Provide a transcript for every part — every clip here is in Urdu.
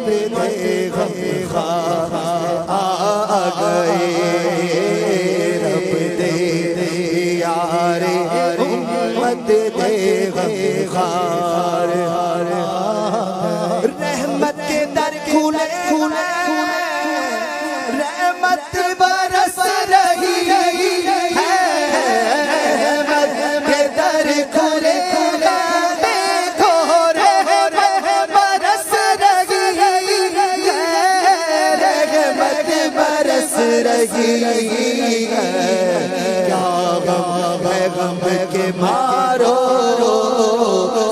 دے غمخوار آ گئے رب دے یار امت دے غمخوار رحمت کے در کھلے رحمت برس رہی ہے رحمت کے در کھلے دیکھو رحمت برس رہی ہے رحمت برس رہی ہے کیا غم ہے غم کے مارو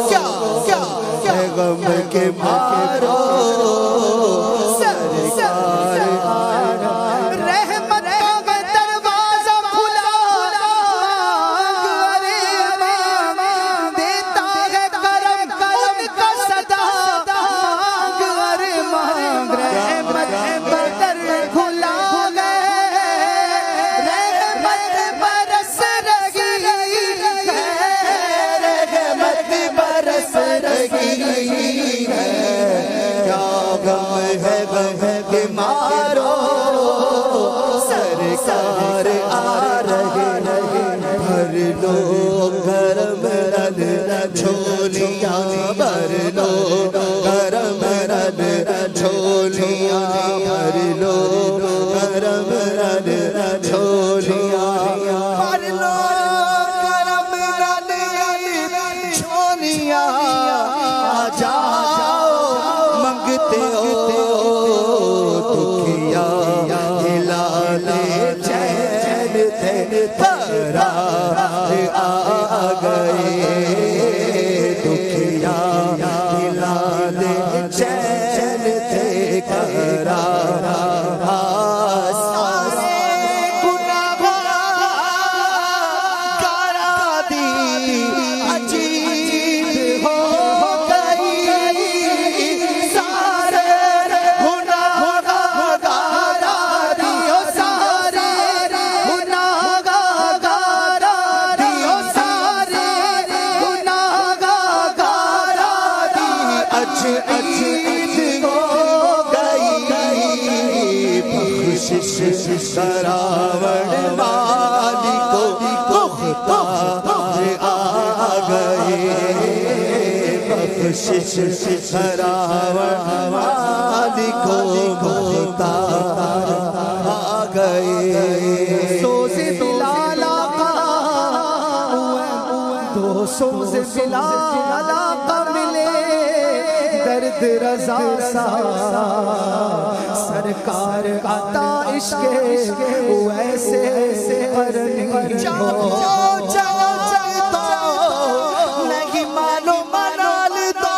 کیا غم کے مارو سرکار آ رہے بھر لو گرم رل جھولیاں بھر لو گرم رل جھولیاں بھر لو گرم رل جھولیاں بھر لو گرم رل جھولیاں آ جاؤ منگتے ہو دکھیا قرار آ گئے دکھیا دلا دے چین تھے قرار سارے گناہگار گارا دی عجیب ہو گئی سارے گناہگار گارا دی عجیب ہو گئی بخشش سراوڑ والی کو مختار آ گئے بخشش سراوڑ والی کو مختار آ گئے سوز بلال آقا دو سوز بلال آقا ملے درد رضا سا سرکار عطا عشق ویسے کرنی ہو چلتا نہیں معلوم منال دو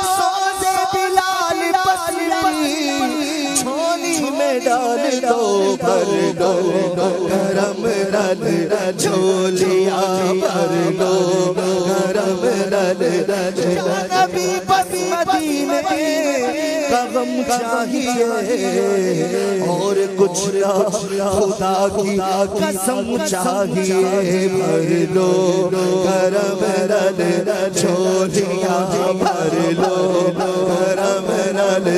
سوز بلال پسلی جھولی میں ڈال دو بھر دو گرم رل جھولیاں بھر دو گرم رل نبی بس مدینے کا غم چاہیے اور کچھ نہ خدا کی قسم چاہیے بھر لو گرم رل جھولیاں بھر لو گرم رل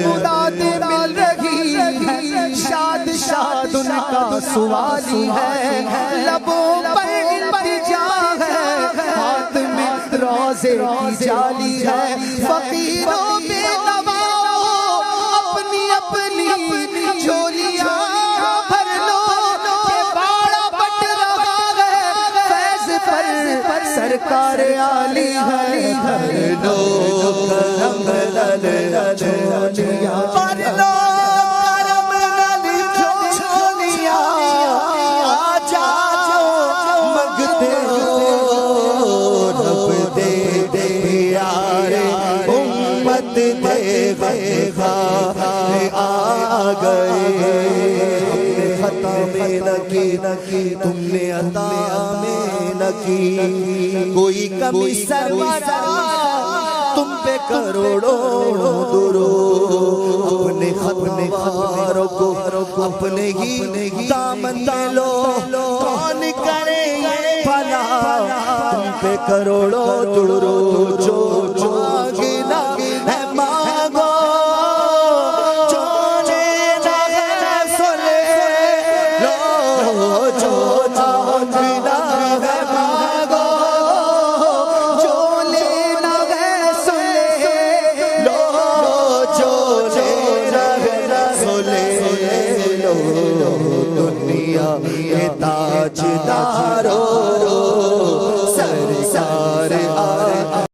مرادیں مل رہی ہے شاد شاد ان کا سوالی ہے لبوں پر التجا ہے ہاتھ میں روزے کی جالی ہے فقیروں بے نواؤ اپنی اپنی جھولیاں بھر لو کہ باڑا بٹ رہا ہے فیض پر سرکار عالی ہے بھر لو کرم رل جھولیاں بھر لو کرم رل جھولیاں آ جاؤ منگتے ہو رب دے پیارے امت دے غمخوار آ گئے خطا میں نہ کی تم نے عطا میں نہ کی کوئی کمی سرورا تم پہ کروڑوں درود اپنے خطواروں کو اپنے ہی دامن میں لو کون کرے یہ بھلا تم پہ کروڑوں درود جو مانگنا ہے مانگو لو دنیا کے تاجدار